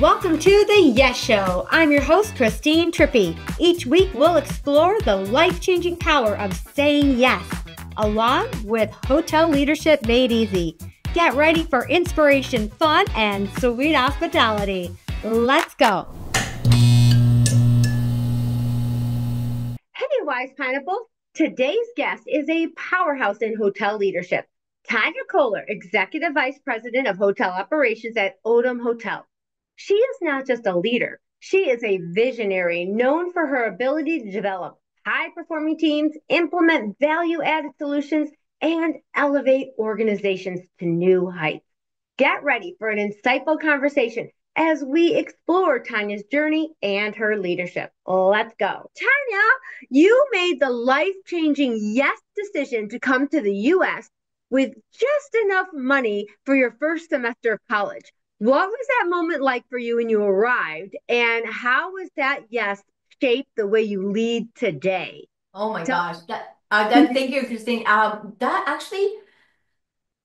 Welcome to the Yes Show. I'm your host, Christine Trippi. Each week, we'll explore the life-changing power of saying yes, along with hotel leadership made easy. Get ready for inspiration, fun, and sweet hospitality. Let's go. Hey, Wise Pineapple. Today's guest is a powerhouse in hotel leadership. Tania Koehler, Executive Vice President of Hotel Operations at Odom Hotel. She is not just a leader, she is a visionary known for her ability to develop high performing teams, implement value added solutions, and elevate organizations to new heights. Get ready for an insightful conversation as we explore Tania's journey and her leadership. Let's go. Tania, you made the life changing yes decision to come to the US with just enough money for your first semester of college. What was that moment like for you when you arrived, and how was that yes shaped the way you lead today? Oh my So, gosh, thank you, Christine. That actually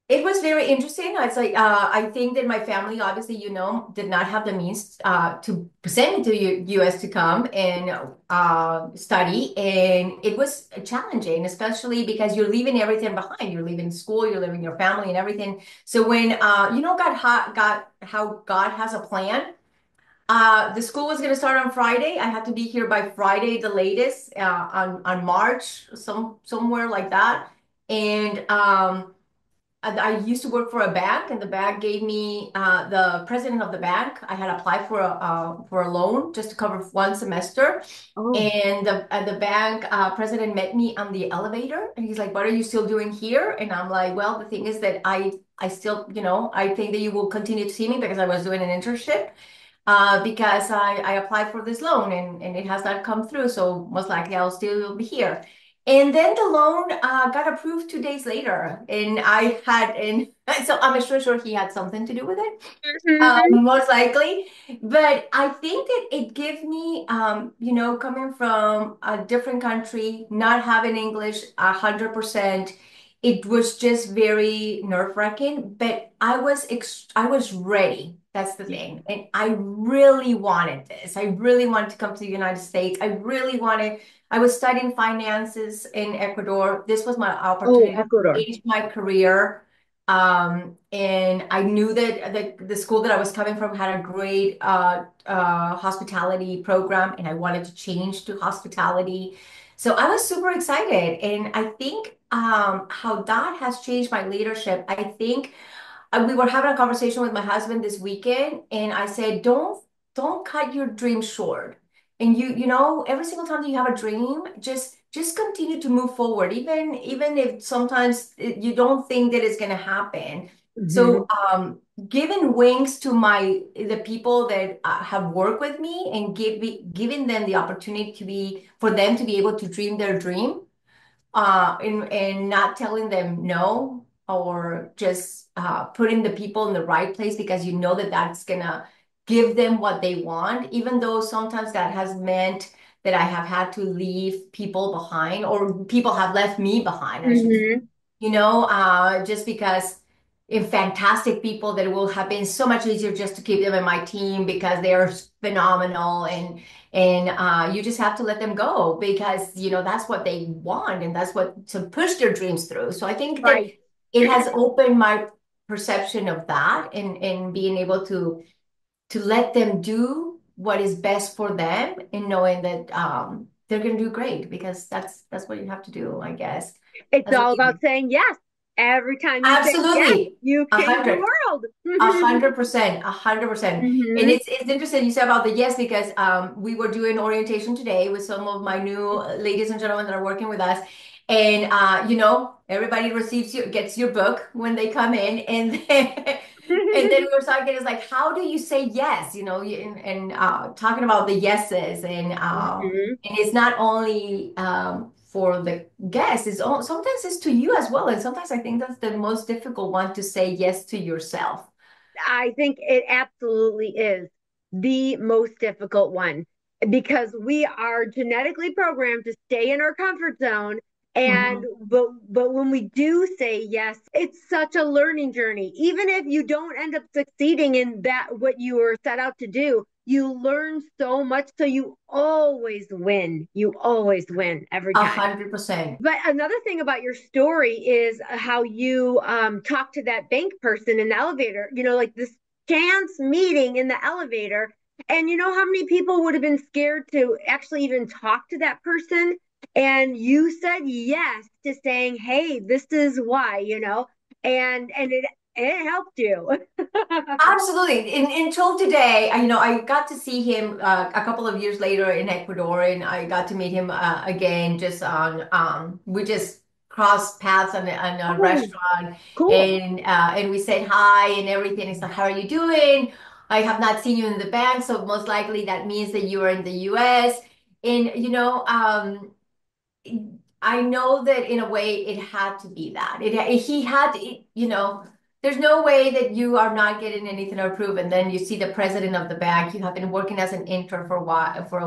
it was very interesting. It's like I think that my family, obviously, did not have the means to send me to US to come and study, and it was challenging, especially because you're leaving everything behind. You're leaving school, you're leaving your family, and everything. So when God how God has a plan. The school was going to start on Friday. I had to be here by Friday, the latest, on March, somewhere like that. And I used to work for a bank, and the bank gave me the president of the bank. I had applied for a loan just to cover one semester. oh, And the bank president met me on the elevator, and he's like, "What are you still doing here?" And I'm like, "Well, the thing is that I still, I think that you will continue to see me because I was doing an internship." Because I applied for this loan, and it has not come through. So most likely I'll still be here. And then the loan got approved 2 days later. And I had, and so I'm sure he had something to do with it, mhm. most likely. But I think that it gave me, coming from a different country, not having English 100%, it was just very nerve-wracking. But I was ready. That's the thing. And I really wanted this. I really wanted to come to the United States. I was studying finances in Ecuador. This was my Oh, opportunity to Ecuador. change my career. And I knew that the school that I was coming from had a great hospitality program, and I wanted to change to hospitality. So I was super excited. And I think how that has changed my leadership. I think we were having a conversation with my husband this weekend, and I said, don't cut your dream short. And every single time that you have a dream, just continue to move forward, even if sometimes you don't think that it's going to happen. Mhm. So, giving wings to the people that have worked with me, and giving them the opportunity for them to be able to dream their dream, and not telling them no, or just putting the people in the right place, because you know that that's gonna give them what they want, even though sometimes that has meant that I have had to leave people behind, or people have left me behind, I should, Mhm. just because if fantastic people that will have been so much easier just to keep them in my team because they are phenomenal, and you just have to let them go because that's what they want, and that's what to push their dreams through. So I think that Right. it has opened my perception of that, and being able to let them do what is best for them, and knowing that they're going to do great, because that's what you have to do, I guess, It's as a all leader. about saying yes. Every time you say yes, Absolutely. you A change the hundred. world. 100%, 100%. And Mhm. it's interesting you said about the yes, because we were doing orientation today with some of my new ladies and gentlemen that are working with us. And everybody gets your book when they come in, and then and then we were talking, it's like, how do you say yes? And talking about the yeses, Mhm. and it's not only for the guests, sometimes it's to you as well. And sometimes I think that's the most difficult one, to say yes to yourself. I think it absolutely is the most difficult one because we are genetically programmed to stay in our comfort zone And Mhm. but when we do say yes, it's such a learning journey. Even if you don't end up succeeding in that what you were set out to do, you learn so much, so you always win. You always win every A time. 100%. But another thing about your story is how you talk to that bank person in the elevator, like this chance meeting in the elevator. And you know how many people would have been scared to actually even talk to that person? And you said yes to saying, hey, this is why, and it helped you. Absolutely. Until today, I got to see him a couple of years later in Ecuador, and I got to meet him again just we just crossed paths on a Oh, restaurant, cool. and we said hi and everything. It's like, how are you doing? I have not seen you in the bank, so most likely that means that you are in the US. And, I know that in a way it had to be that. He had, there's no way that you are not getting anything approved, and then you see the president of the bank. You have been working as an intern for a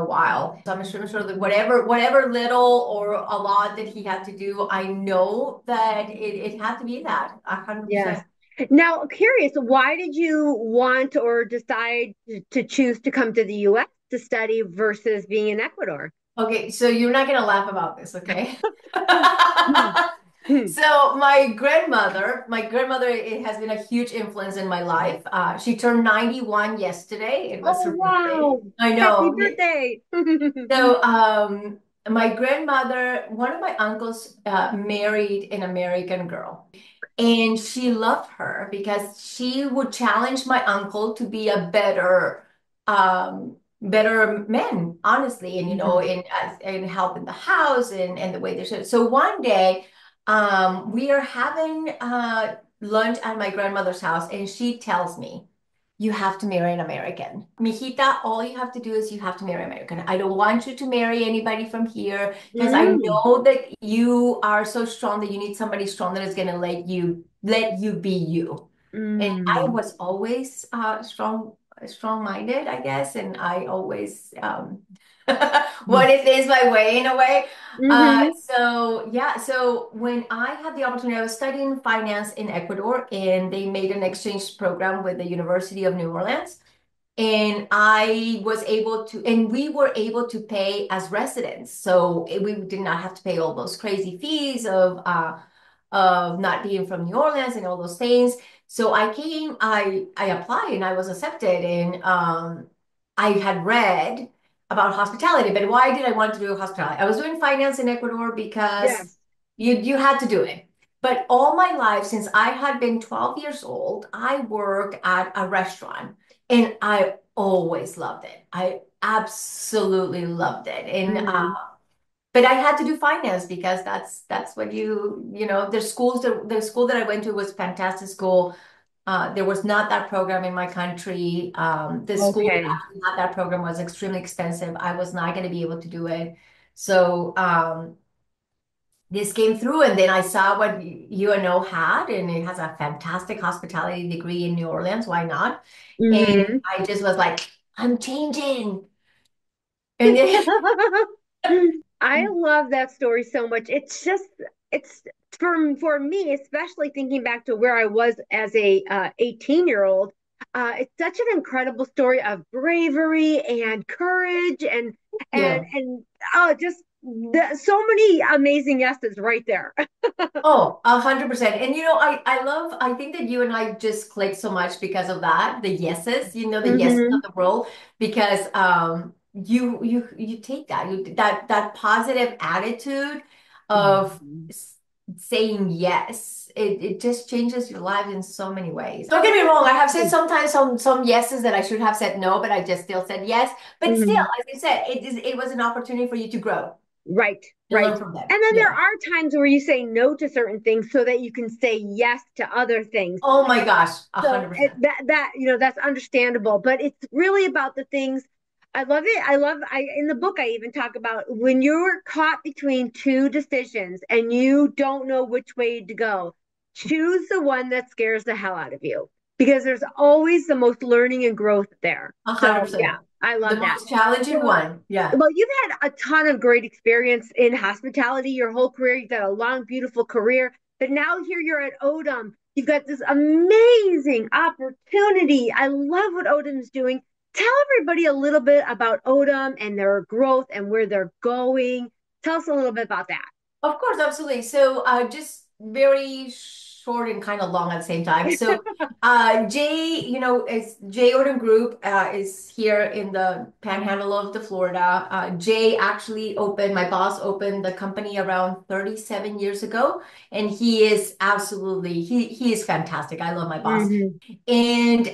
while. So I'm sure that whatever little or a lot that he had to do, I know that it had to be that 100%. Yes. Now, curious, why did you want or decide to choose to come to the US to study versus being in Ecuador? Okay, so you're not gonna laugh about this, okay? Hmm. Hmm. So my grandmother it has been a huge influence in my life. She turned 91 yesterday. It was Oh, her birthday. wow. I Happy know. birthday. So, my grandmother, one of my uncles, married an American girl, and she loved her because she would challenge my uncle to be a better man, honestly, and Mhm. in help in the house and the way they should. So one day, we are having lunch at my grandmother's house, and she tells me, you have to marry an American. Mijita, all you have to do is you have to marry an American. I don't want you to marry anybody from here because I Mm. know that you are so strong that you need somebody strong that is going to let you be you. And I Mm. was always strong-minded, I guess, and I always wanted things my way in a way. Mm-hmm. So yeah, so when I had the opportunity, I was studying finance in Ecuador, and they made an exchange program with the University of New Orleans. And we were able to pay as residents. So we did not have to pay all those crazy fees of not being from New Orleans and all those things. So I applied and I was accepted. And I had read about hospitality, but why did I want to do hospitality? I was doing finance in Ecuador because Yes. you had to do it. But all my life, since I had been 12 years old, I worked at a restaurant, and I always loved it. I absolutely loved it. And Mm. but I had to do finance because that's what the school that I went to was fantastic school. There was not that program in my country. The school that Okay. actually had that program was extremely expensive. I was not going to be able to do it. So this came through, and then I saw what UNO had, and it has a fantastic hospitality degree in New Orleans. Why not? And Mm-hmm. I just was like, I'm changing. And then, I love that story so much. It's for me, especially thinking back to where I was as a 18-year-old. It's such an incredible story of bravery and courage you. and just so many amazing yeses right there. Oh, 100%. And I think that you and I just clicked so much because of that, the yeses, the yeses of Hmm. the world, because you take that positive attitude of saying yes. It just changes your life in so many ways. Don't get me wrong, I have said sometimes some yeses that I should have said no, but I just still said yes. But still, Hmm. as you said, it was an opportunity for you to grow Right, and right. learn from them. And then there Yeah. are times where you say no to certain things so that you can say yes to other things. Oh my gosh, So 100%. that's understandable, but it's really about the things. I love it. I in the book I even talk about when you're caught between two decisions and you don't know which way to go, choose the one that scares the hell out of you. because there's always the most learning and growth there. So yeah, 100%. I The love that. most challenging So, one. Yeah. well, you've had a ton of great experience in hospitality your whole career. You've got a long, beautiful career, but now here you're at Odom. You've got this amazing opportunity. I love what Odom's doing. Tell everybody a little bit about Odom and their growth and where they're going. Tell us a little bit about that. Of course, absolutely. So, just very short and kind of long at the same time. So, Jay, is Jay Odom Group is here in the panhandle of the Florida. Jay actually opened, my boss opened the company around 37 years ago, and he is absolutely he is fantastic. I love my boss. Mm-hmm. And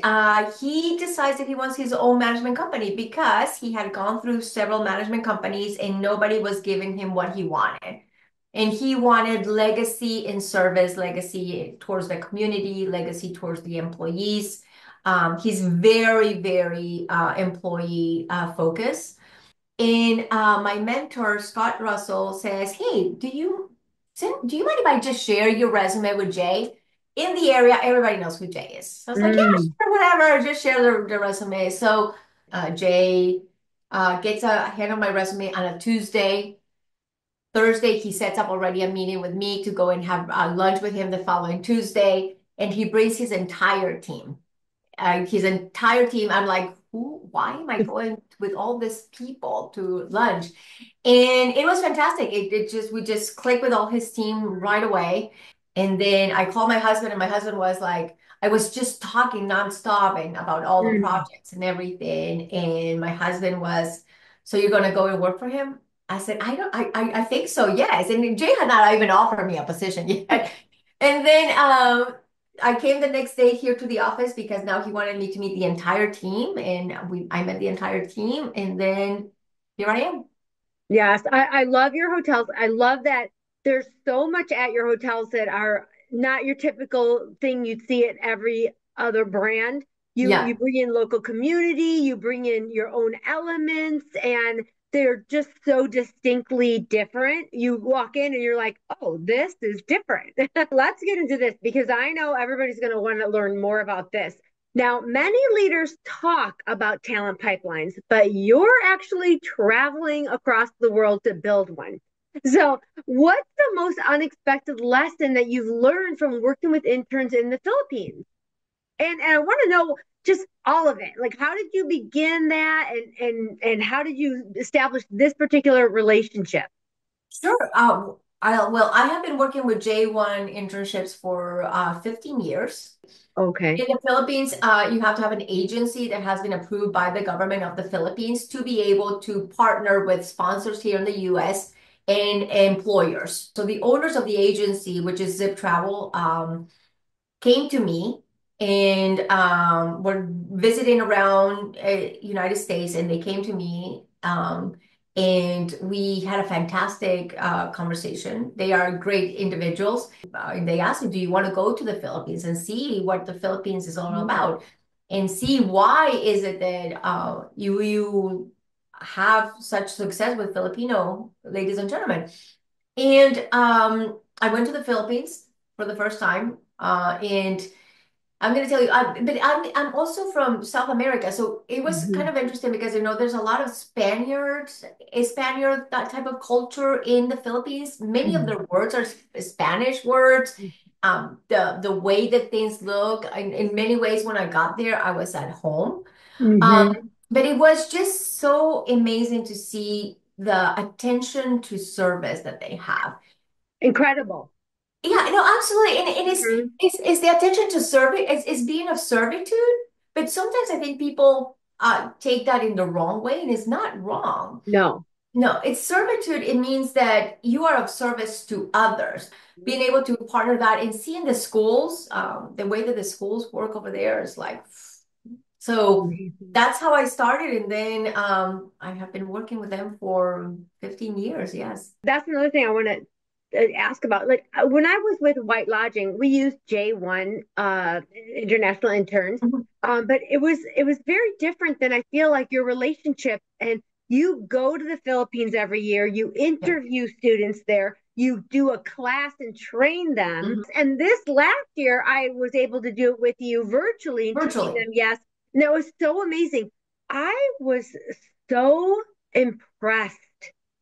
he decides that he wants his own management company because he had gone through several management companies and nobody was giving him what he wanted. And he wanted legacy in service, legacy towards the community, legacy towards the employees. He's very, very employee focused. And my mentor, Scott Russell, says, "Hey, do you mind if I just share your resume with Jay? In the area, everybody knows who Jay is." So I was like, "Yeah, Mm. sure, whatever, just share the resume." So Jay gets a hand on my resume on a Tuesday. Thursday, he sets up already a meeting with me to go and have lunch with him the following Tuesday, and he brings his entire team. I'm like, why am I going with all these people to lunch? And it was fantastic. We just clicked with all his team right away. And then I called my husband, and my husband was like, I was just talking nonstop and about all the Mm. projects and everything. And my husband was, so you're gonna go and work for him? I said, I don't, I think so, yes. And Jay had not even offered me a position yet. And then I came the next day here to the office because now he wanted me to meet the entire team, and I met the entire team, and then here I am. Yes, I love your hotels. I love that there's so much at your hotels that are not your typical thing you'd see at every other brand. You Yeah. bring in local community, you bring in your own elements, and they're just so distinctly different. You walk in and you're like, oh, this is different. Let's get into this because I know everybody's going to want to learn more about this. Now, many leaders talk about talent pipelines, but you're actually traveling across the world to build one. So, what's the most unexpected lesson that you've learned from working with interns in the Philippines? And I want to know just all of it. Like, how did you begin that, and how did you establish this particular relationship? Sure. I have been working with J-1 internships for 15 years. Okay. In the Philippines, you have to have an agency that has been approved by the government of the Philippines to be able to partner with sponsors here in the US and employers. So the owners of the agency, which is Zip Travel, came to me and were visiting around United States, and they came to me and we had a fantastic conversation. They are great individuals. And they asked me, "Do you want to go to the Philippines and see what the Philippines is all Mm. about, and see why is it that you have such success with Filipino ladies and gentlemen?" And I went to the Philippines for the first time, and I'm going to tell you, but I'm also from South America, so it was kind Mhm. of interesting because there's a lot of Spaniard that type of culture in the Philippines. Many of Mhm. their words are Spanish words. The way that things look, in many ways, when I got there, I was at home. Mhm. But it was just so amazing to see the attention to service that they have. Incredible. Yeah, no, absolutely. And Mhm. it's the attention to service, it's being of servitude. But sometimes I think people take that in the wrong way, and it's not wrong. No. No, it's servitude. It means that you are of service to others. Being able to partner that and seeing the schools, the way that the schools work over there is like, so Amazing. that's how I started. And then I have been working with them for 15 years. Yes. That's another thing I want to ask about. Like when I was with White Lodging, we used J-1 International Interns, Mhm. but it was very different than I feel like your relationship. And you go to the Philippines every year, you Yeah. interview students there, you do a class and train them. Mhm. And this last year, I was able to do it with you virtually and teaching Virtually. them. Yes. And it was so amazing. I was so impressed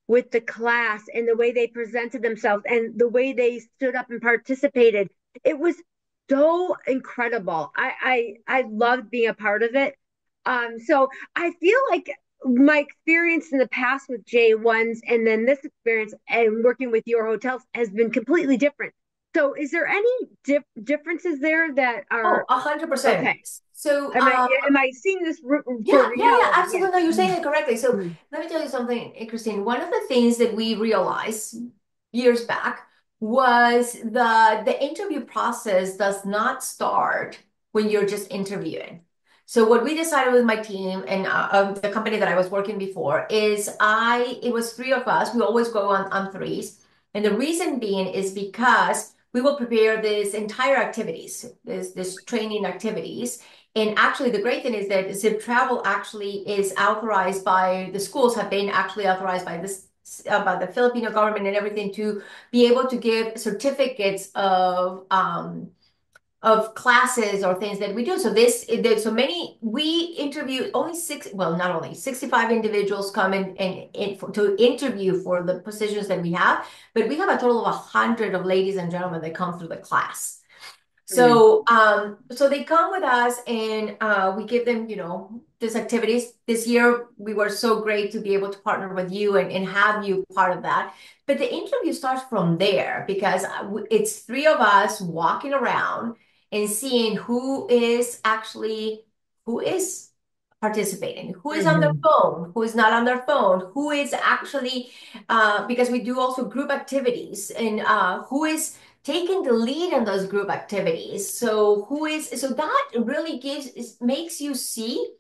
with the class and the way they presented themselves and the way they stood up and participated. It was so incredible. I loved being a part of it. So I feel like my experience in the past with J-1s and then this experience and working with your hotels has been completely different. So is there any differences there that Oh, are 100%. okay? So, Am I seeing this for yeah, reality? Yeah. absolutely. No, you're saying it correctly. So Mm-hmm. let me tell you something, Christine. One of the things that we realized years back was the interview process does not start when you're just interviewing. So what we decided with my team and the company that I was working before is it was three of us. We always go on threes. And the reason being is because we will prepare this entire activities, this training activities. And actually, the great thing is that zip travel actually is authorized by the schools have been actually authorized by this by the Filipino government and everything to be able to give certificates of classes or things that we do. So there's so many we interview only six, well, not only 65 individuals come to interview for the positions that we have, but we have a total of 100 of ladies and gentlemen that come through the class. So they come with us and we give them, these activities. This year, we were so great to be able to partner with you and have you part of that. But the interview starts from there because it's three of us walking around and seeing who is participating, who is on their Mm-hmm. phone, who is not on their phone, who is actually, because we do also group activities and who is taking the lead in those group activities. So that really makes you see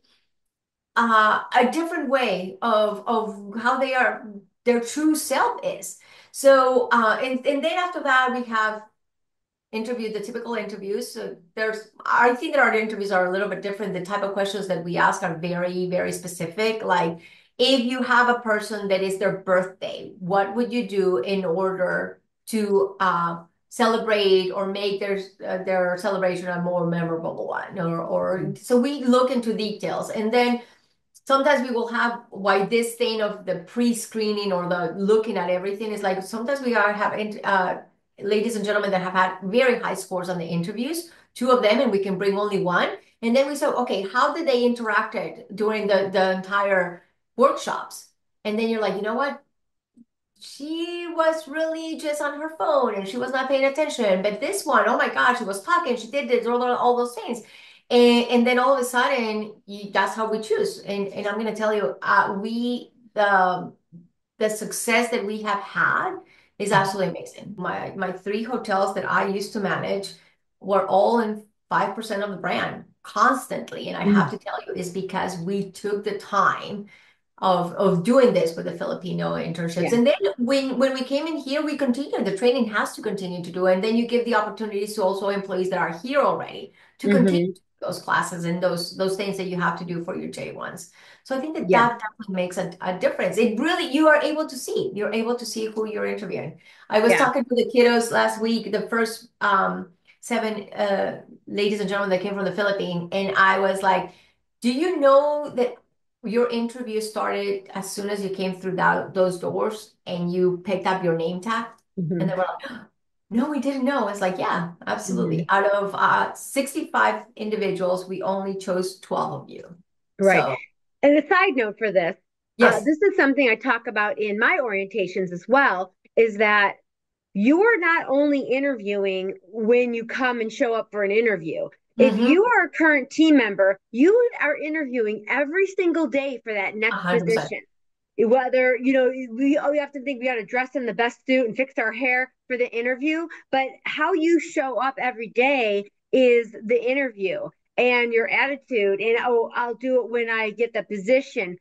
a different way of how their true self is. So and then after that we have interviewed the typical interviews. So I think that our interviews are a little bit different. The type of questions that we ask are very, very specific. Like if you have a person that is their birthday, what would you do in order to celebrate or make their celebration a more memorable one? Or so we look into details, and then sometimes we will have why this thing of the pre-screening or the looking at everything is like sometimes we are having ladies and gentlemen that have had very high scores on the interviews, two of them, and we can bring only one. And then we say, okay, how did they interacted during the entire workshops? And then you're like, you know what? She was really just on her phone and she was not paying attention. But this one, oh my God, she was talking, she did this, all those things. And then all of a sudden, that's how we choose. And I'm going to tell you, the success that we have had is absolutely amazing. My three hotels that I used to manage were all in 5% of the brand constantly. And I have Mm-hmm. to tell you, is because we took the time of doing this with the Filipino internships. Yeah. And then when we came in here, we continued. The training has to continue to do, and then you give the opportunities to also employees that are here already to continue Mm-hmm. those classes and those things that you have to do for your J-1s. So I think that Yeah. that definitely makes a difference. It really, you're able to see who you're interviewing. I was Yeah. talking to the kiddos last week, the first seven ladies and gentlemen that came from the Philippines, and I was like, do you know that your interview started as soon as you came through those doors and you picked up your name tag? And Mm-hmm. they were like, no, we didn't know. It's like, yeah, Mm-hmm. absolutely. Out of 65 individuals, we only chose 12 of you. Right. So, And a side note for this, yes. this is something I talk about in my orientations as well, is that you are not only interviewing when you come and show up for an interview. If Mm-hmm. you are a current team member, you are interviewing every single day for that next 100%. position. Whether, we have to think we got to dress in the best suit and fix our hair for the interview, but how you show up every day is the interview and your attitude. And oh, I'll do it when I get the position.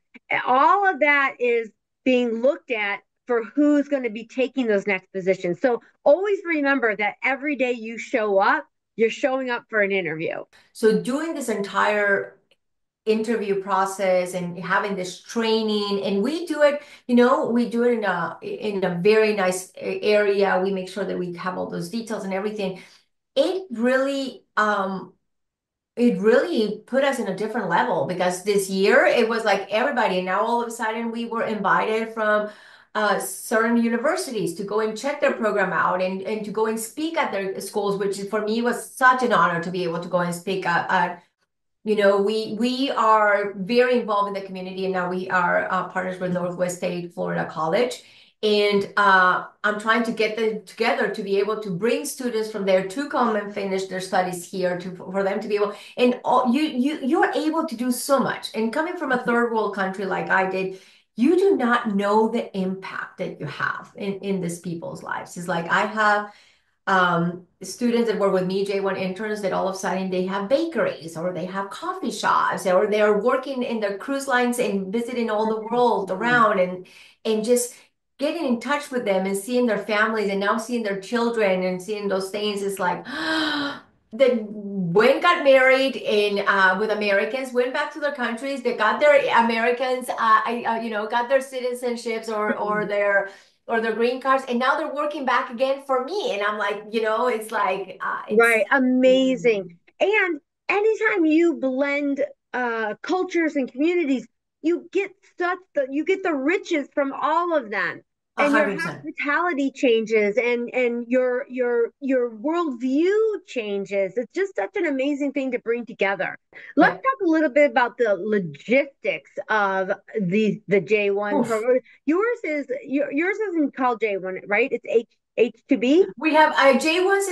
All of that is being looked at for who's going to be taking those next positions. So always remember that every day you show up, you're showing up for an interview. So during this entire interview process and having this training. And we do it, we do it in a very nice area. We make sure that we have all those details and everything. It really it really put us in a different level because this year it was like everybody, and now all of a sudden we were invited from certain universities to go and check their program out and to go and speak at their schools, which for me was such an honor to be able to go and speak at we are very involved in the community, and now we are partners with Northwest State Florida College. And I'm trying to get them together to be able to bring students from there to come and finish their studies here for them to be able, and you're able to do so much. And coming from a third world country like I did, you do not know the impact that you have in these people's lives. It's like I have students that work with me, J-1 interns, that all of a sudden they have bakeries or they have coffee shops or they're working in the cruise lines and visiting all the world Mhm. around and just getting in touch with them and seeing their families and now seeing their children and seeing those things is like that when got married in with Americans, went back to their countries, they got their Americans, got their citizenships or their green cards, and now they're working back again for me. And I'm like, it's like it's Right. Amazing. And anytime you blend cultures and communities, you get the riches from all of them. a And your hundred percent. hospitality changes and your worldview changes. It's just such an amazing thing to bring together. Let's Yep. talk a little bit about the logistics of the J1 Oof. program. Yours isn't called J1, right? It's H2B. We have J-1s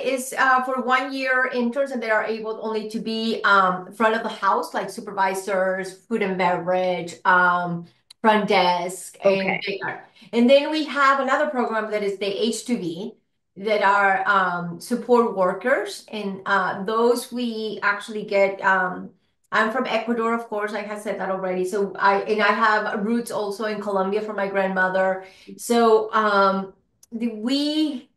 is for 1 year interns, and they are able only to be front of the house, like supervisors, food and beverage, front desk, and Okay. they are. And then we have another program that is the H-2B that are support workers, and those we actually get. I'm from Ecuador, of course. I have said that already. So I have roots also in Colombia from my grandmother. So we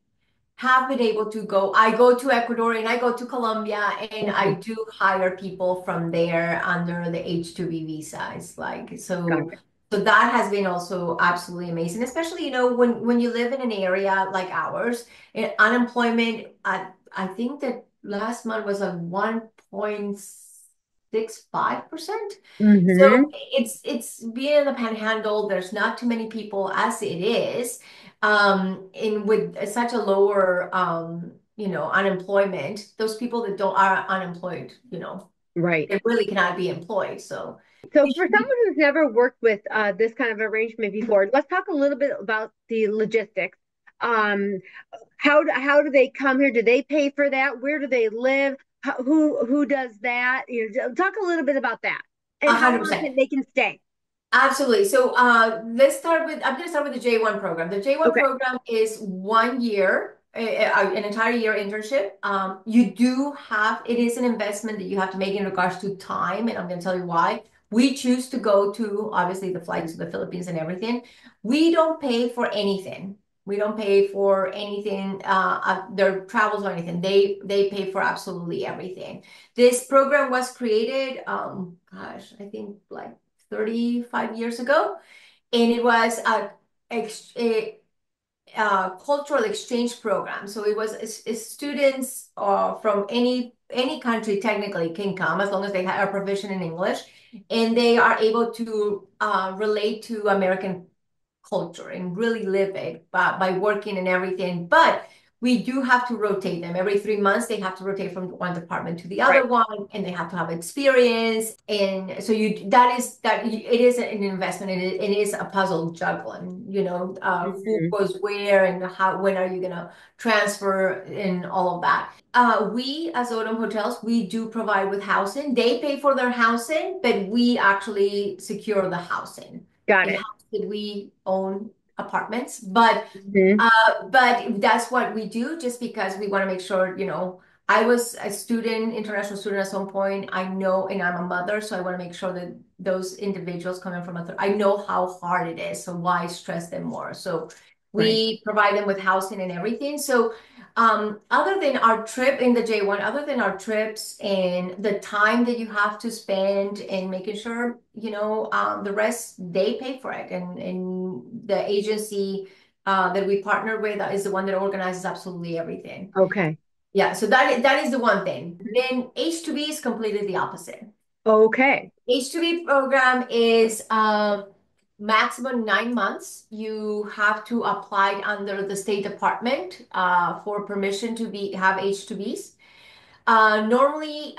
have been able to go. I go to Ecuador and I go to Colombia and I Mhm. do hire people from there under the H-2B visa. It's like Got so it. so that has been also absolutely amazing, especially when you live in an area like ours, unemployment I think that last month was a 1.65%. So Hmm. it's being in the panhandle, there's not too many people as it is. And with such a lower unemployment, those people that don't are unemployed, Right. they really cannot be employed. So So, you for should be someone who's never worked with this kind of arrangement before, let's talk a little bit about the logistics. Um, how do they come here? Do they pay for that? Where do they live? Who does that? Talk a little bit about that and how long 100%. they can stay. Absolutely. So I'm going to start with the J-1 program. The J-1 Okay. program is 1 year, an entire year internship. It is an investment that you have to make in regards to time, and I'm going to tell you why. We choose to go to, obviously, the flights to the Philippines and everything. We don't pay for anything. We don't pay for anything, their travels or anything. They pay for absolutely everything. This program was created, I think like 35 years ago, and it was a cultural exchange program. So it was students from any country technically can come as long as they are proficient in English, and they are able to relate to American culture and really live it by working and everything. But we do have to rotate them. Every 3 months, they have to rotate from one department to the other Right. one, and they have to have experience. And so it is an investment. It is a puzzle juggling, who Hmm. goes where and when are you gonna transfer and all of that. We as Odom Hotels, we do provide with housing. They pay for their housing, but we actually secure the housing. Got It it. helps that we own apartments, but Hmm. that's what we do just because we want to make sure, I was a student, international student at some point. I know, and I'm a mother, so I want to make sure that those individuals coming from I know how hard it is, so why stress them more? So Right. we provide them with housing and everything. So Other than our trip in the J1, other than our trips and the time that you have to spend and making sure, the rest they pay for it. And the agency that we partner with is the one that organizes absolutely everything. Okay. Yeah, so that is the one thing. Then H2B is completely the opposite. Okay. H2B program is maximum 9 months. You have to apply under the State Department for permission to have H2Bs. Normally,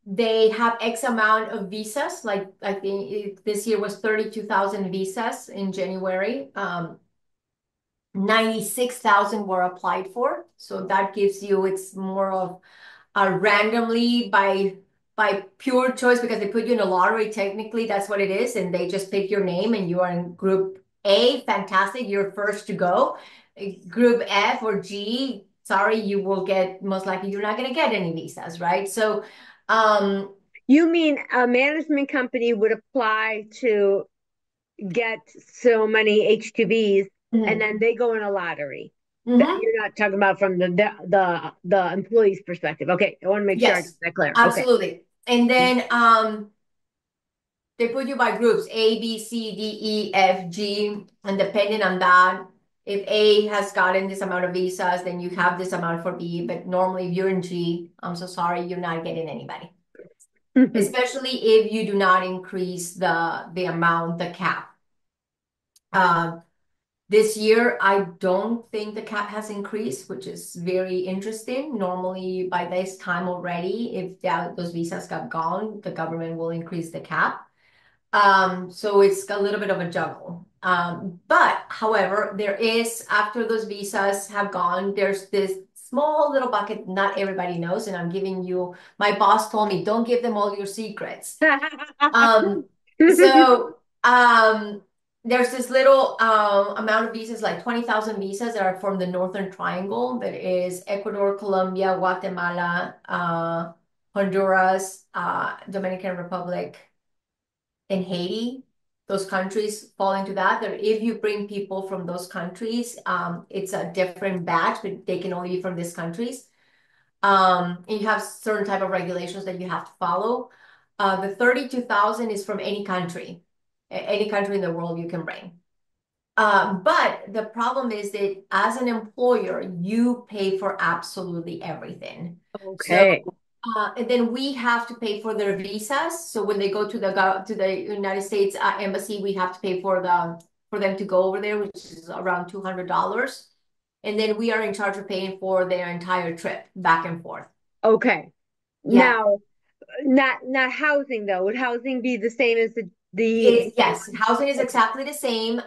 they have X amount of visas. Like I think this year was 32,000 visas in January. 96,000 were applied for. So that gives you, it's more of randomly by pure choice because they put you in a lottery. Technically, that's what it is, and they just pick your name, and you are in Group A. Fantastic, you're first to go. Group F or G, sorry, you will get most likely you're not going to get any visas, right? So, um, You mean a management company would apply to get so many H2Bs and mhm, then they go in a lottery. That mhm. you're not talking about from the employee's perspective. Okay, I want to make sure I got Yes, that clear. Okay. absolutely. And then they put you by groups A, B, C, D, E, F, G, and depending on that, if A has gotten this amount of visas, then you have this amount for B. But normally, if you're in G, I'm so sorry, you're not getting anybody, especially if you do not increase the amount, the cap. Um, this year, I don't think the cap has increased, which is very interesting. Normally, by this time already, if those visas got gone, the government will increase the cap. So it's a little bit of a juggle. But however, there is, after those visas have gone, there's this small little bucket not everybody knows. And I'm giving you, my boss told me, don't give them all your secrets. Um, so there's this little amount of visas, like 20,000 visas that are from the Northern Triangle, that is Ecuador, Colombia, Guatemala, Honduras, Dominican Republic, and Haiti. Those countries fall into that. That if you bring people from those countries, it's a different batch, but they can only be from these countries. And you have certain type of regulations that you have to follow. The 32,000 is from any country, any country in the world you can bring. But the problem is that as an employer, you pay for absolutely everything. So, Okay. and then we have to pay for their visas. So when they go to the United States embassy, we have to pay for them to go over there, which is around $200. And then we are in charge of paying for their entire trip back and forth. Okay. Yeah. Now, not housing though. Would housing be the same as the It's yes, housing is exactly the same.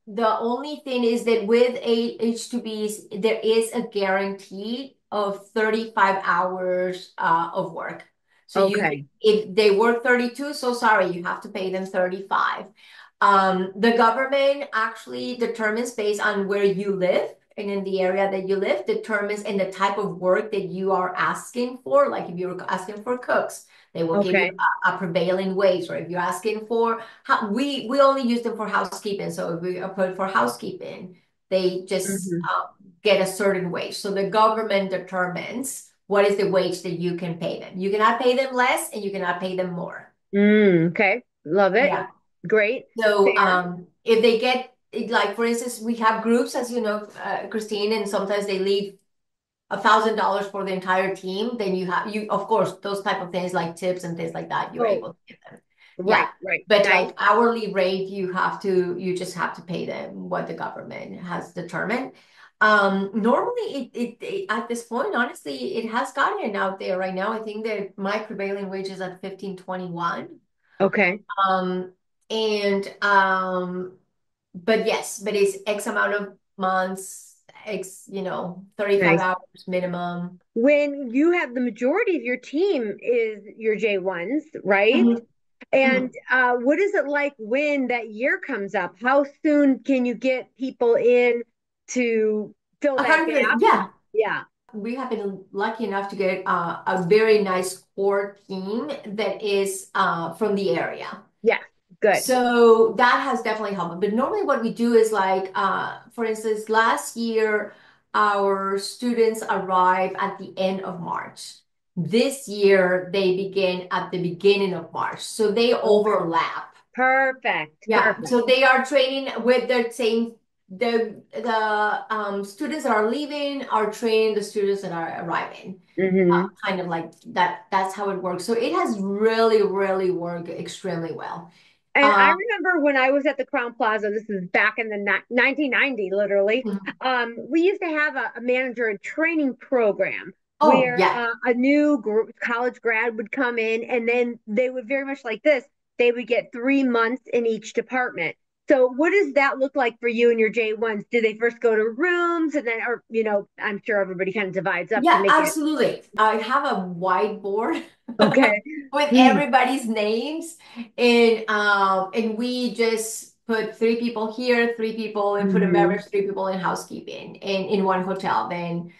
The only thing is that with H2Bs, there is a guarantee of 35 hours of work. So okay. if they work 32, so sorry, you have to pay them 35. The government actually determines based on where you live and in the area that you live, determines and the type of work that you are asking for. Like if you're asking for cooks, they will give you Okay. a prevailing wage, or if you're asking for we only use them for housekeeping. So if we apply for housekeeping, they just Hmm. get a certain wage. So the government determines what is the wage that you can pay them. You cannot pay them less, and you cannot pay them more. Okay. Love it. Yeah. Great. So Fair. if they get like for instance, we have groups, as you know, Christine, and sometimes they leave $1,000 for the entire team, then you of course those type of things like tips and things like that you're Oh, able to give them. Yeah. right, right. But Nice. like hourly rate, you just have to pay them what the government has determined. Normally it at this point, honestly, it has gotten out there right now. I think that my prevailing wage is at 15.21. Okay. Um, and but yes, but it's X amount of months, X, 35 Nice. hours minimum. When you have the majority of your team is your J1s, right? Mhm, And mhm. what is it like when that year comes up? How soon can you get people in to fill A that hundred, gap? yeah. Yeah. We have been lucky enough to get a very nice core team that is from the area. Yes. Good. So that has definitely helped. But normally what we do is like, for instance, last year, our students arrive at the end of March. This year, they begin at the beginning of March. So they Okay. overlap. Perfect. Yeah. Perfect. So they are training with the same, the students that are leaving are training the students that are arriving. Hmm. Kind of like that. That's how it works. So it has really, really worked extremely well. And I Um, remember when I was at the Crown Plaza, this is back in the 1990, literally. We used to have a manager and training program oh, where yeah. a new college grad would come in, and then they would very much like this. They would get 3 months in each department. So, what does that look like for you and your J1s? Do they first go to rooms and then, or, I'm sure everybody kind of divides up to Yeah, make it absolutely. I have a whiteboard okay? with Hmm. everybody's names, and we just put three people here, three people in food and Hmm. beverage, three people in housekeeping in one hotel. Then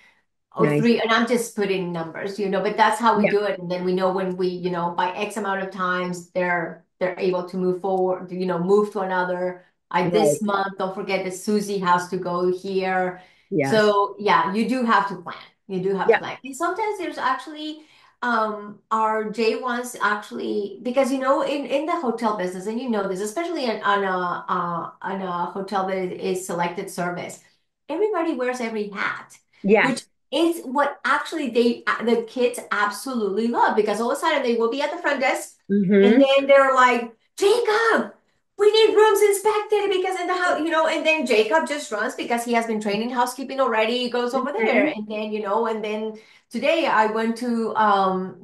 or Nice. three, and I'm just putting numbers, but that's how we Yeah. do it. And then we know when we, by X amount of times they're able to move forward, move to another. Right. This month, don't forget that Susie has to go here. Yes. So yeah, you do have to plan. You do have to Yeah. plan. And sometimes there's actually our J1s actually because in the hotel business, and this, especially on a hotel that is selected service, everybody wears every hat, Yes. which is what actually the kids absolutely love because all of a sudden they will be at the front desk and Hmm. then they're like, Jacob, we need rooms inspected because in the house, and then Jacob just runs because he has been trained in housekeeping already. He goes over there Hmm. and then, and then today I went to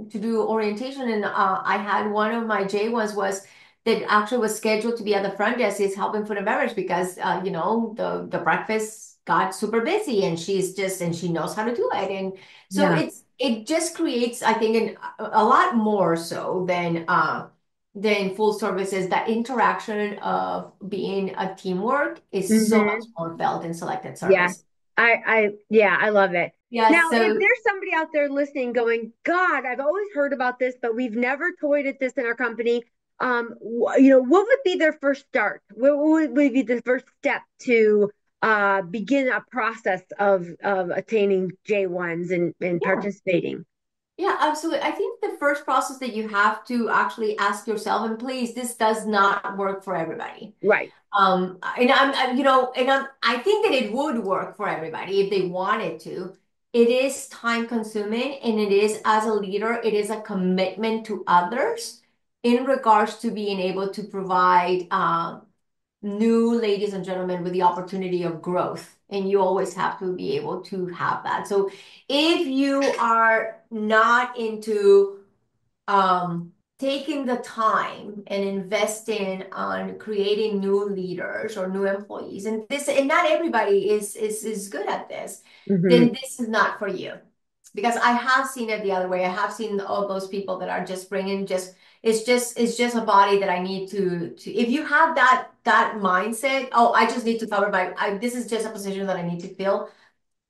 do orientation and I had one of my J1s was that actually was scheduled to be at the front desk is helping food and beverage because the breakfast got super busy and she knows how to do it and so Yeah. it just creates I think a lot more so than full services. That interaction of being a teamwork is so much Hmm. more felt in selected Yeah. service. Yeah, I love it. Yeah, Now, if so there's somebody out there listening going, God, I've always heard about this, but we've never toyed at this in our company. What would be their first start? What would be the first step to begin a process of attaining J1s and yeah. participating? Yeah, absolutely. I think the first process that you have to actually ask yourself, and please, this does not work for everybody. Right. And I think that it would work for everybody if they wanted to. It is time consuming, and it is as a leader, it is a commitment to others in regards to being able to provide new ladies and gentlemen with the opportunity of growth. And you always have to be able to have that. So if you are not into taking the time and investing on creating new leaders or new employees, and not everybody is good at this, then Hmm. this is not for you. Because I have seen it the other way. I have seen all those people that are just bringing just it's just a body that I need to if you have that mindset, oh, I just need to cover this is just a position that I need to fill,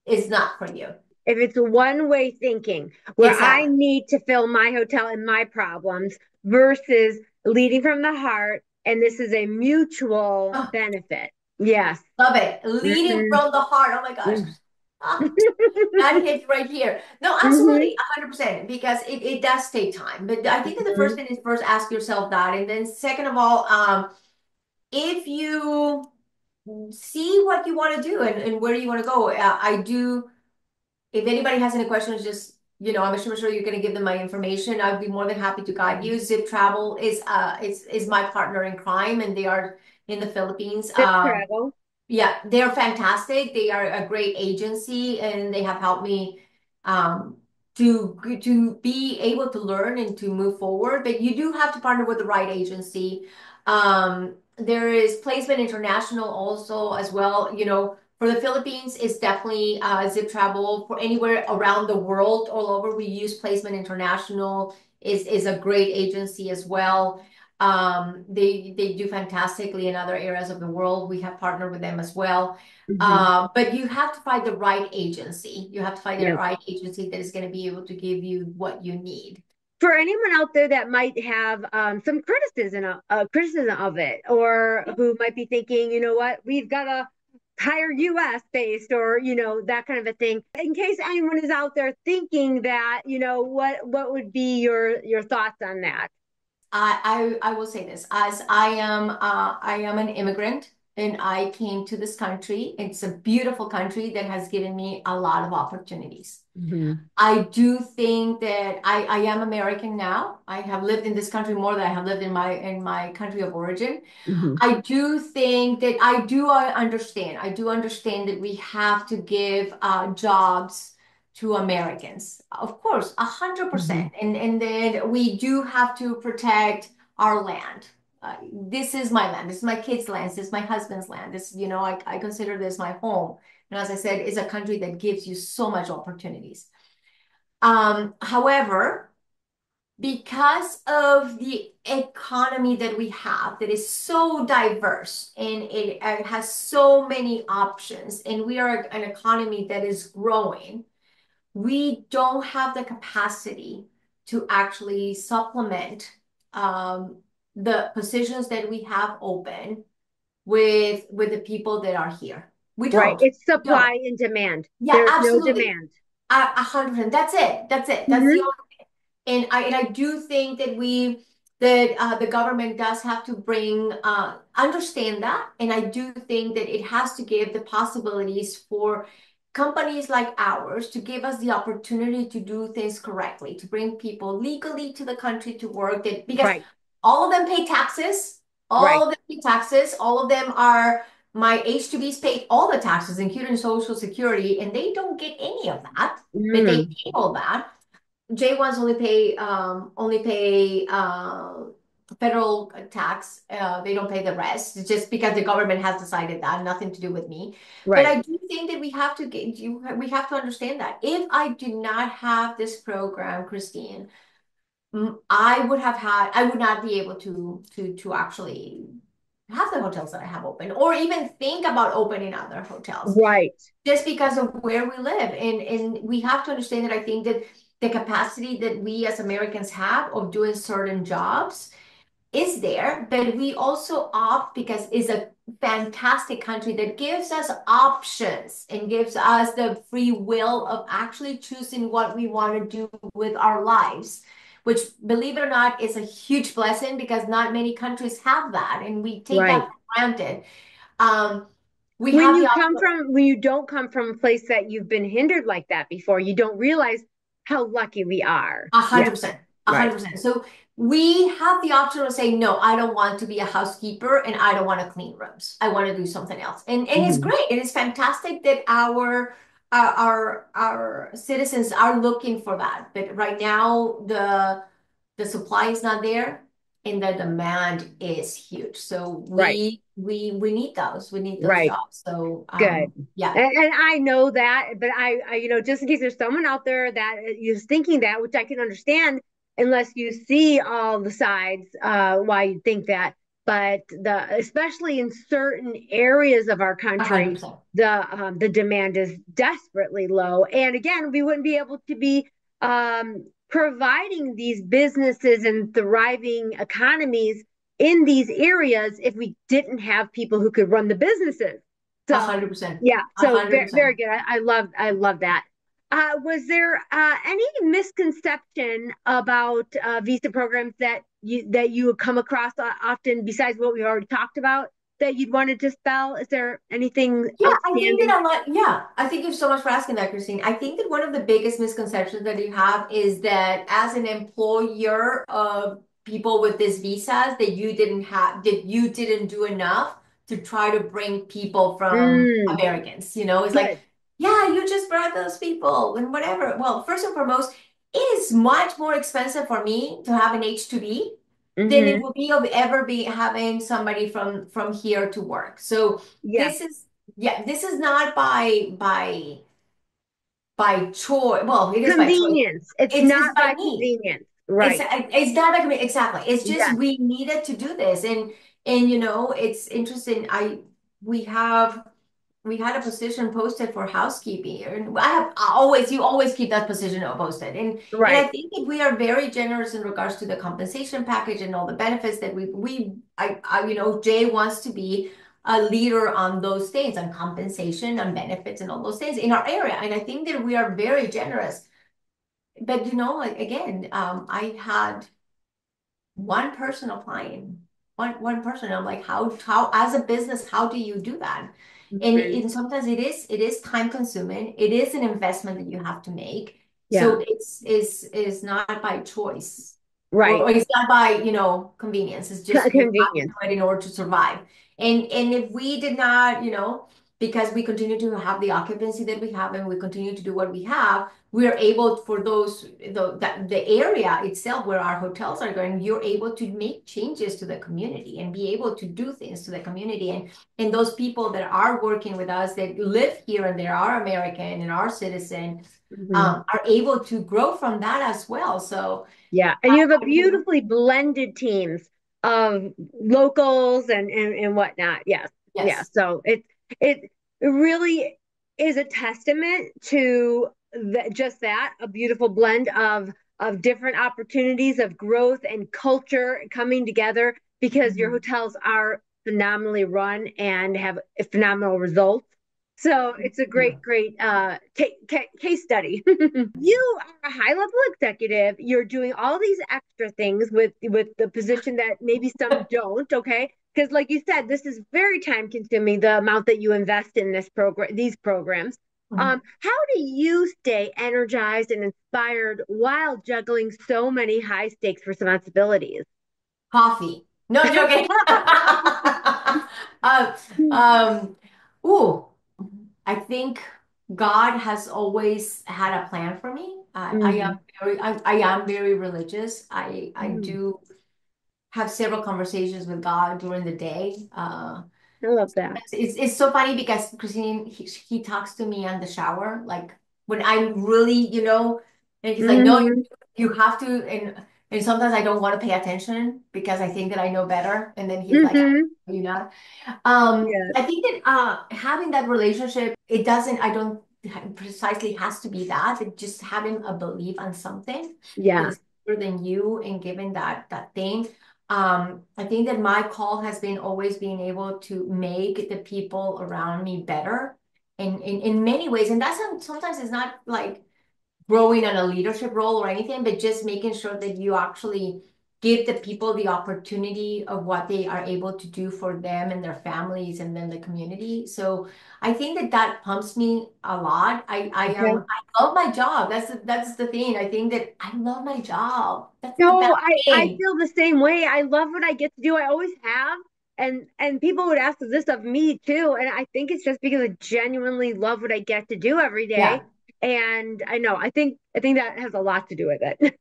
it's not for you. If it's one way thinking where I Exactly. need to fill my hotel and my problems versus leading from the heart, and this is a mutual Oh, benefit. Yes. love it. Leading Hmm. from the heart. Oh my gosh. Ah, that hits right here. No, Hmm. absolutely, 100%, because it does take time. But I think that the first Hmm. thing is first ask yourself that. And then second of all, if you see what you want to do and where you want to go, I do, if anybody has any questions, just, I'm sure you're going to give them my information. I'd be more than happy to guide you. Zip Travel is my partner in crime, and they are in the Philippines. Zip travel. Yeah, they're fantastic. They are a great agency and they have helped me um, to be able to learn and to move forward. But you do have to partner with the right agency. There is Placement International also as well. For the Philippines, it's definitely Zip Travel. For anywhere around the world, all over, we use Placement International is a great agency as well. They do fantastically in other areas of the world. We have partnered with them as well. Hmm. But you have to find the right agency. You have to find the Yeah. right agency that is going to be able to give you what you need. for anyone out there that might have some criticism of it, or who might be thinking, you know what, we've got to hire U.S. based, or that kind of a thing. In case anyone is out there thinking that, what would be your thoughts on that? I will say this, as I am an immigrant and I came to this country. It's a beautiful country that has given me a lot of opportunities. Mm-hmm. I do think that I am American now. I have lived in this country more than I have lived in my country of origin. Mm-hmm. I do think that I do understand. I do understand that we have to give jobs to Americans. Of course, Mm-hmm. 100%. And then we do have to protect our land. This is my land. This is my kids' land. This is my husband's land. This, I consider this my home. And as I said, it's a country that gives you so much opportunities. However, because of the economy that we have that is so diverse and it has so many options, and we are an economy that is growing, we don't have the capacity to actually supplement um, the positions that we have open with the people that are here. We Right. don't. It's We don't. supply and demand. Yeah, There's no absolutely. demand. 100%. That's it. That's it. That's the Mm-hmm. and I do think that the government does have to bring understand that, and I do think that it has to give the possibilities for companies like ours to give us the opportunity to do things correctly, to bring people legally to the country to work. That because Right. all of them pay taxes, Right. all of them pay taxes, all of them are. My H-2Bs pay all the taxes, including Social Security, and they don't get any of that, but they Mm. pay all that. J-1s only pay federal tax. They don't pay the rest. It's just because the government has decided that, nothing to do with me. But Right. I do think that we have to understand that if I do not have this program, Christine, I would not be able to actually have the hotels that I have open, or even think about opening other hotels Right. just because of where we live. And we have to understand that I think that the capacity that we as Americans have of doing certain jobs is there, but we also opt because it's a fantastic country that gives us options and gives us the free will of actually choosing what we want to do with our lives, which, believe it or not, is a huge blessing because not many countries have that, and we take that Right. for granted. Um, we have the option. When you don't come from a place that you've been hindered like that before, you don't realize how lucky we are. A Yeah. hundred percent. A Right. hundred percent. So we have the option of saying, no, I don't want to be a housekeeper and I don't want to clean rooms. I want to do something else. And it's Mm-hmm. great. It is fantastic that our citizens are looking for that. But right now the supply is not there and the demand is huge. So Right. we need those. We need those Right. jobs. So Good. yeah, And I know that, but just in case there's someone out there that is thinking that, which I can understand, unless you see all the sides, why you think that. But especially in certain areas of our a hundred country, percent. the demand is desperately low. And again, we wouldn't be able to be providing these businesses and thriving economies in these areas if we didn't have people who could run the businesses. A So hundred percent. yeah, A so hundred very, very percent. good. I love that. Was there any misconception about visa programs that you would come across often besides what we already talked about that you'd wanted to spell? Is there anything Yeah, I think outstanding? that yeah, I thank you so much for asking that, Christine. I think that one of the biggest misconceptions that you have is that as an employer of people with these visas, that you didn't do enough to try to bring people from Mm, Americans. It's like, good. yeah, you just brought those people and whatever. Well, first and foremost, it is much more expensive for me to have an H-2B than it Mm-hmm. would be of ever be having somebody from here to work. So Yes. this is yeah, this is not by choice. Well, it is by choice. Convenience. It's It's not by by need. convenience. Right. It's not by exactly. It's just Yes. we needed to do this, and it's interesting. We have. we had a position posted for housekeeping, and I always keep that position posted, and I Right. think that we are very generous in regards to the compensation package and all the benefits that Jay wants to be a leader on those things, on compensation, on benefits, and all those things in our area, and I think that we are very generous. But like again, I had one person applying, one person. I'm like, how as a business, how do you do that? Mhm. And sometimes it is time consuming. It is an investment that you have to make. Yeah. So it's not by choice, Right. or it's not by convenience. It's just you have to Convenience. do it in order to survive. And if we did not, because we continue to have the occupancy that we have, and we continue to do what we have, we are able for the area itself where our hotels are going, you're able to make changes to the community and be able to do things to the community, and those people that are working with us that live here and they are American and are citizen, Mhm. are able to grow from that as well. So Yeah, and you have a I think, beautifully blended teams of locals and whatnot. Yes, yeah. yes. So it really is a testament to just that, a beautiful blend of different opportunities of growth and culture coming together because your Mhm. hotels are phenomenally run and have phenomenal results. So it's a great, great case study. You are a high level executive. You're doing all these extra things with the position that maybe some don't, okay? Because like you said, this is very time consuming, the amount that you invest in these programs. Mhm. How do you stay energized and inspired while juggling so many high stakes responsibilities? Coffee. No, I'm joking. um, um, ooh, I think God has always had a plan for me. Mm, I am very religious. I mm, do have several conversations with God during the day. I love that. It's so funny because Christine, he talks to me on the shower, like when I'm really, and he's like, no, Hmm. you have to, and sometimes I don't want to pay attention because I think that I know better, and then he's like, Hmm. you know. Yeah. I think that having that relationship, I don't precisely has to be that. It just having a belief on something that Yeah. is bigger than you and giving that thing. I think that my call has been always being able to make the people around me better in many ways. And that's sometimes it's not like growing on a leadership role or anything, but just making sure that you actually give the people the opportunity of what they are able to do for them and their families and then the community. So I think that pumps me a lot. Okay. I love my job. That's the thing. I think that I love my job. That's the No, best I thing. feel the same way. I love what I get to do. I always have. And people would ask this of me too. And I think it's just because I genuinely love what I get to do every day. Yeah. And I know, I think that has a lot to do with it.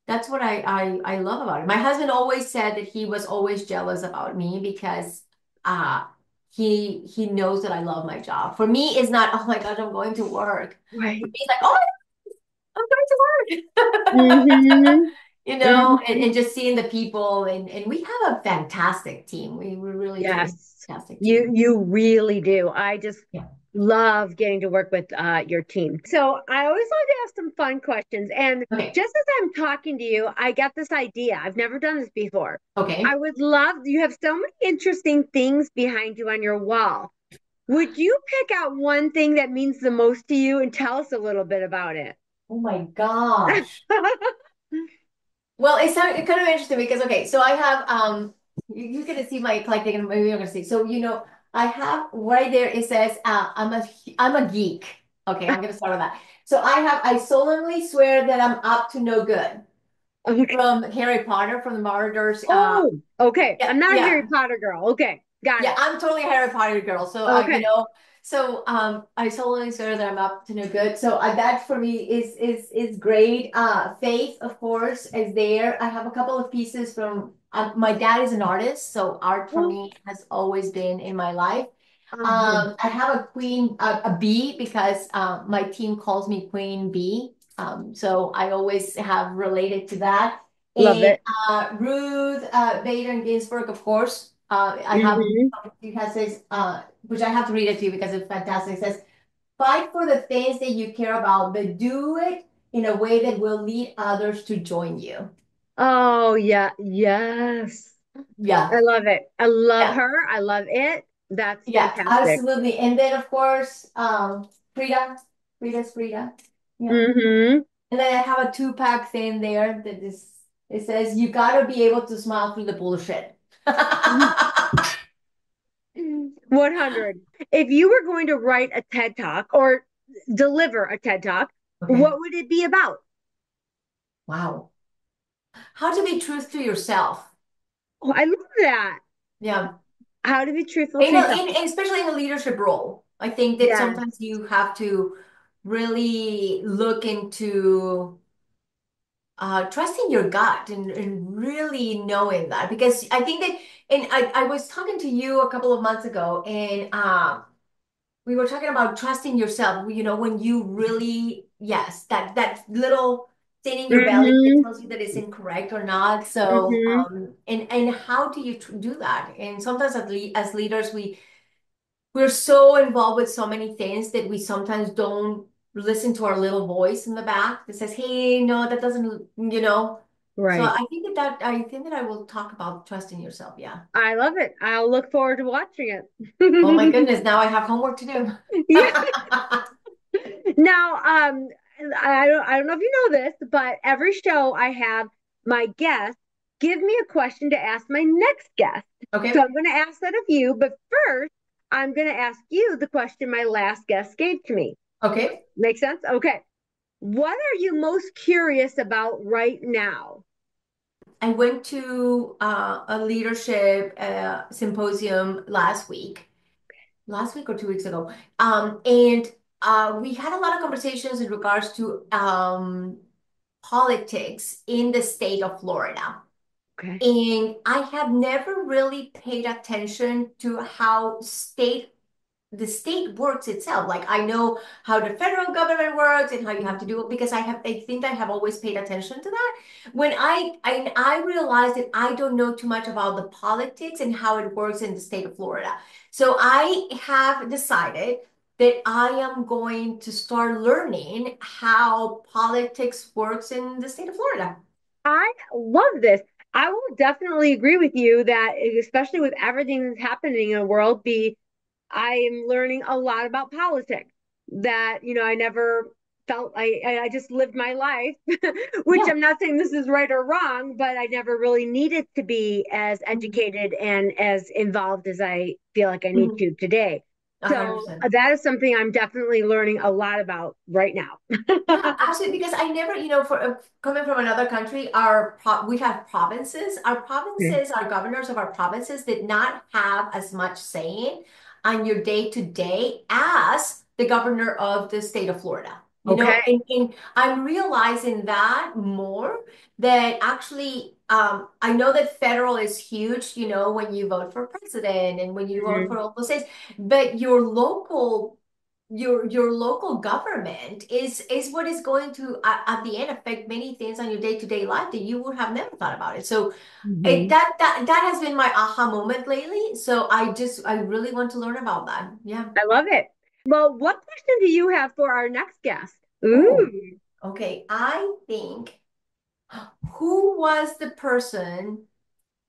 That's what I love about it. My husband always said that he was always jealous about me because uh he knows that I love my job. For me, it's not, oh my gosh, I'm going to work. For Right. me, it's like, oh, I'm going to work. Hmm. And Hmm. just seeing the people, and we have a fantastic team. We really do. Yes, Fantastic you team. you really do. I just Yeah. love getting to work with your team. So I always like to ask some fun questions. And Okay. just as I'm talking to you, I got this idea. I've never done this before. I Okay. would love, you have so many interesting things behind you on your wall. Would you pick out one thing that means the most to you and tell us a little bit about it? Oh my gosh. Well, it's kind of interesting because okay, so I have you're gonna see my eclectic and maybe you're gonna see. So I have right there it says I'm a geek. Okay, I'm gonna start with that. So I solemnly swear that I'm up to no good Okay. from Harry Potter from the Marauders. Oh, okay. Yeah, I'm not a Harry yeah. Potter girl. Okay, got Yeah, it. I'm totally a Harry Potter girl. So Okay. I totally swear that I'm up to no good. So that for me is great. Faith, of course, is there. I have a couple of pieces from my dad is an artist, so art for Oh, me has always been in my life. uh-huh. I have a queen, a bee, because my team calls me Queen Bee. So I always have related to that. Love And it. Ruth Bader Ginsburg, of course. I have, Hmm. it has says, which I have to read it to you because it's fantastic. It says, fight for the things that you care about, but do it in a way that will lead others to join you. Oh, yeah. Yes. I Yeah, love it. I love yeah, her. I love it. That's yeah, fantastic. absolutely. And then of course, Frida, Frida's Frida. Yeah. Hmm. And then I have a two-pack thing there that is, it says, you gotta be able to smile through the bullshit. 100. If you were going to write a TED Talk or deliver a TED Talk, Okay. what would it be about? Wow. How to be truth to yourself. Oh, I love that. Yeah. How to be truthful You to know, yourself. especially in a leadership role, I think that Yes. sometimes you have to really look into trusting your gut and really knowing that because I think that, and I was talking to you a couple of months ago, and we were talking about trusting yourself. You know, when you really, yes, that little thing in your belly that Hmm. tells you that it's incorrect or not. So, Hmm. and how do you do that? And sometimes as leaders, we're so involved with so many things that we sometimes don't listen to our little voice in the back that says, "Hey, no, that doesn't," you know. So Right. I think that I will talk about trusting yourself. Yeah. I love it. I'll look forward to watching Oh my it. goodness, now I have homework to do. Yeah. Now, I don't know if you know this, but every show I have my guest give me a question to ask my next guest. So Okay. I'm going to ask that of you, but first I'm going to ask you the question my last guest gave to me. Okay. Make sense? Okay. What are you most curious about right now? I went to a leadership symposium last week or 2 weeks ago. And we had a lot of conversations in regards to politics in the state of Florida. Okay. And I have never really paid attention to how the state works itself. Like I know how the federal government works and how you have to do it because I think I have always paid attention to that. When I realized that I don't know too much about the politics and how it works in the state of Florida. So I have decided that I am going to start learning how politics works in the state of Florida. I love this. I will definitely agree with you that, especially with everything that's happening in the world, I am learning a lot about politics that, I never felt I just lived my life, which Yeah. I'm not saying this is right or wrong, but I never really needed to be as Mhm. educated and as involved as I feel like I need Mhm. to today. So 100%. that is something I'm definitely learning a lot about right now. Yeah, absolutely. Because I never, for coming from another country, we have provinces. Our provinces, our governors of our provinces did not have as much saying on your day to day as the governor of the state of Florida. Okay. And I'm realizing that more that actually, I know that federal is huge, when you vote for president and when you vote for Mhm. all those things, but your local government is what is going to at the end affect many things on your day-to-day life that you would have never thought about it. So Mhm. that has been my aha moment lately. So I really want to learn about that. Yeah. I love it. Well, what question do you have for our next guest? Oh, Ooh. okay. I think who was the person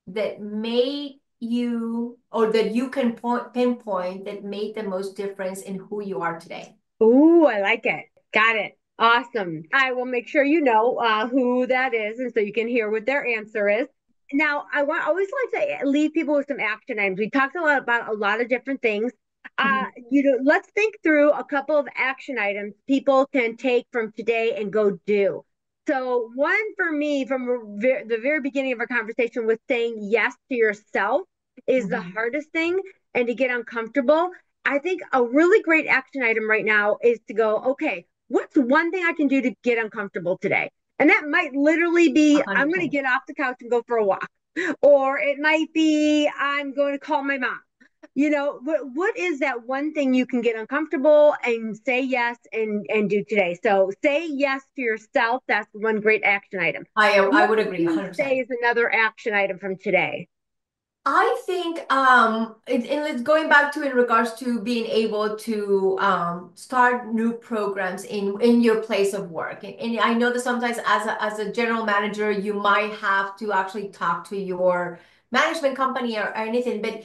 that made you or that you can pinpoint that made the most difference in who you are today? Ooh, I like it. Got it. Awesome. I will make sure you know who that is, and so you can hear what their answer is. Now, always like to leave people with some action items. We talked a lot about a lot of different things. Mhm. Let's think through a couple of action items people can take from today and go do. So, one for me from the very beginning of our conversation was saying yes to yourself is the Mhm. hardest thing, and to get uncomfortable. I think a really great action item right now is to go, okay, what's one thing I can do to get uncomfortable today? And that might literally A be hundred I'm going to percent. get off the couch and go for a walk, or it might be I'm going to call my mom. What is that one thing you can get uncomfortable and say yes and do today? So say yes to yourself. That's one great action item. I What would would agree you say 100%. is another action item from today? I think and it's going back to in regards to being able to start new programs in your place of work. And I know that sometimes as a general manager, you might have to actually talk to your management company or anything, but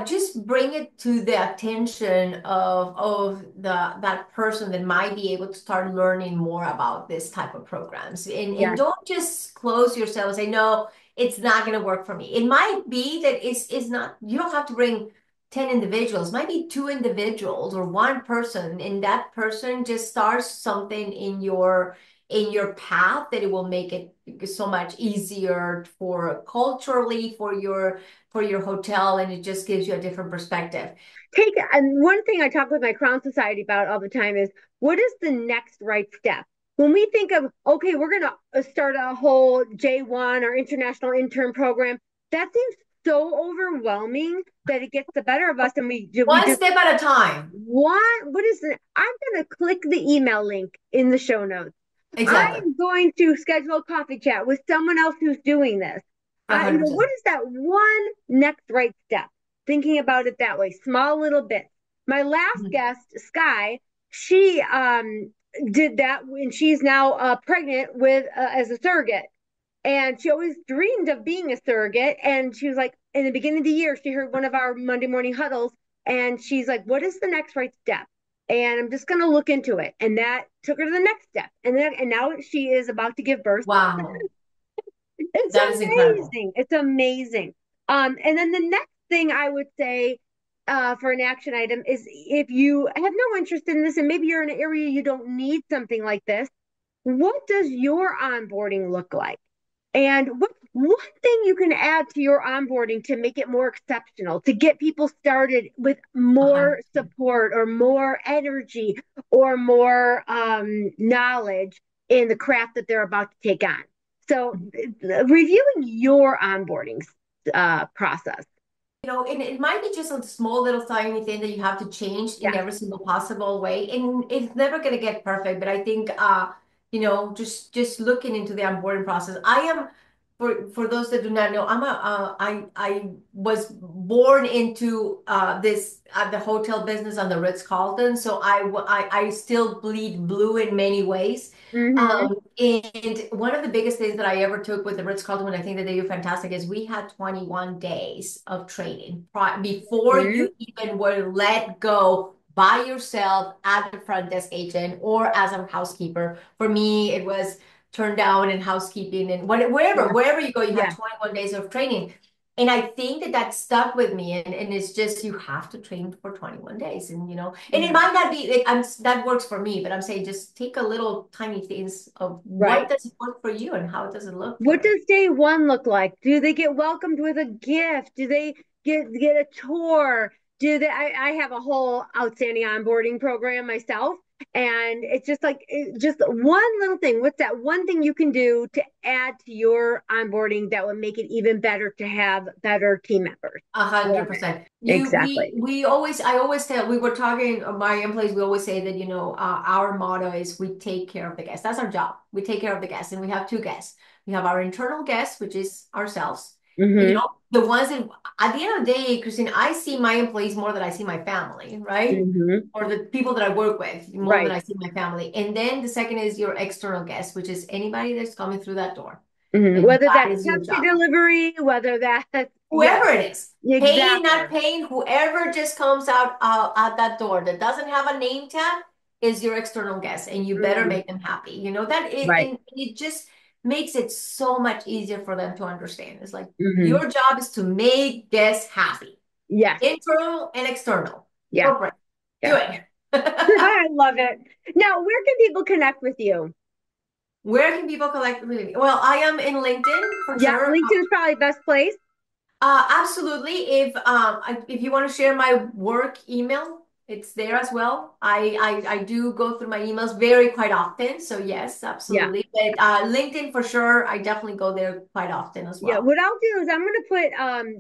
just bring it to the attention of that person that might be able to start learning more about this type of programs. And Yes. don't just close yourself and say, no, it's not going to work for me. It might be that it's not, you don't have to bring 10 individuals, might be two individuals or one person, and that person just starts something in your path that it will make it so much easier for culturally for your hotel, and it just gives you a different perspective. Take and one thing I talk with my Crown Society about all the time is what is the next right step? When we think of, okay, we're going to start a whole J-1 or international intern program, that seems so overwhelming that it gets the better of us and we One just step at a time. what is it? I'm going to click the email link in the show notes. Exactly. I'm going to schedule a coffee chat with someone else who's doing this. What 100%. is that one next right step? Thinking about it that way, small little bits. My last Mhm. guest, Sky, she did that when she's now pregnant with as a surrogate, and she always dreamed of being a surrogate. And she was like, in the beginning of the year, she heard one of our Monday morning huddles, and she's like, "What is the next right step?" And I'm just going to look into it. And that took her to the next step. And now she is about to give birth. Wow. It's That is incredible. amazing. It's amazing. And then the next thing I would say for an action item is if you have no interest in this and maybe you're in an area you don't need something like this, what does your onboarding look like? And what one thing you can add to your onboarding to make it more exceptional, to get people started with more 100%. support or more energy or more knowledge in the craft that they're about to take on. So, reviewing your onboarding process. And it might be just a small little tiny thing that you have to change in Yeah. every single possible way. And it's never going to get perfect, but I think just looking into the onboarding process. I am for those that do not know, I was born into this the hotel business on the Ritz-Carlton, so I still bleed blue in many ways. Mm-hmm. And one of the biggest things that I ever took with the Ritz-Carlton, and I think that they do fantastic, is we had 21 days of training before Mm-hmm. you even were let go by yourself at the front desk agent or as a housekeeper. For me, it was turn down and housekeeping and Yeah. wherever you go, you have Yeah. 21 days of training. And I think that that stuck with me. And it's just, you have to train for 21 days. And it Yeah. might not be, like, that works for me, but I'm saying just take a little tiny things of what Right. does it work for you and how does it look What for it. does day one look like? Do they get welcomed with a gift? Do they get a tour? Do they? I have a whole outstanding onboarding program myself, and it's just like just one little thing. What's that one thing you can do to add to your onboarding that would make it even better to have better team members? A hundred Love it. percent. Exactly. I always tell, we were talking, my employees, we always say that, our motto is we take care of the guests. That's our job. We take care of the guests, and we have two guests. We have our internal guests, which is ourselves. Mm-hmm. The ones that at the end of the day, Christine, I see my employees more than I see my family, right? Mm-hmm. Or the people that I work with more than Right. I see my family. And then the second is your external guests, which is anybody that's coming through that door. Mm-hmm. And Whether that that's is your Pepsi job. delivery, whether that's yes, Whoever it is, paying, not exactly. paying, whoever just comes out at that door that doesn't have a name tag is your external guest, and you better Mm-hmm. make them happy. That it Right. and it just makes it so much easier for them to understand. It's like Mm-hmm. your job is to make guests happy, Yes. internal and external. Yeah. Corporate, do Yeah. it. I love it. Now, where can people connect with you? Where can people collect? Well, I am in LinkedIn for Yeah, sure. LinkedIn is probably the best place. Absolutely. If you want to share my work email, it's there as well. I do go through my emails very quite often, so yes, Yeah. absolutely. But LinkedIn for sure, I definitely go there quite often as Yeah. well. What I'll do is I'm going to put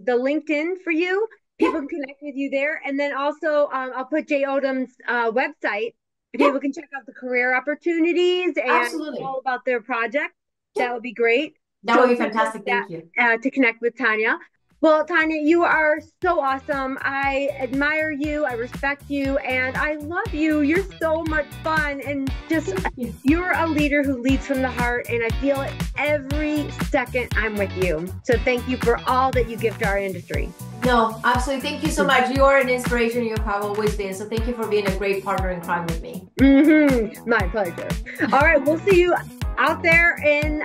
the LinkedIn for you. Yeah, People can connect with you there. And then also I'll put Jay Odom's website. yeah, People can check out the career opportunities and absolutely. all about their project. Yeah, That would be great. that So would be appreciate fantastic. that Thank you. to connect with Tanya. Well, Tanya, you are so awesome. I admire you, I respect you, and I love you. You're so much fun and just you're a leader who leads from the heart, and I feel it every second I'm with you. So thank you for all that you give to our industry. No, absolutely. Thank you so much. You are an inspiration. You have always been. So thank you for being a great partner in crime with me. My pleasure. All right, we'll see you out there in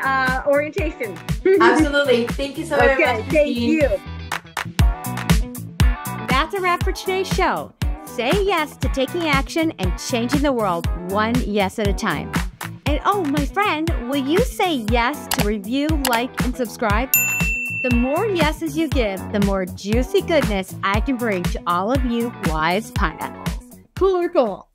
orientation. Absolutely. Thank you so very much. Thank you. That's a wrap for today's show. Say yes to taking action and changing the world one yes at a time. And oh, my friend, will you say yes to review, like, and subscribe? The more yeses you give, the more juicy goodness I can bring to all of you wise pineapples. Cool or cool?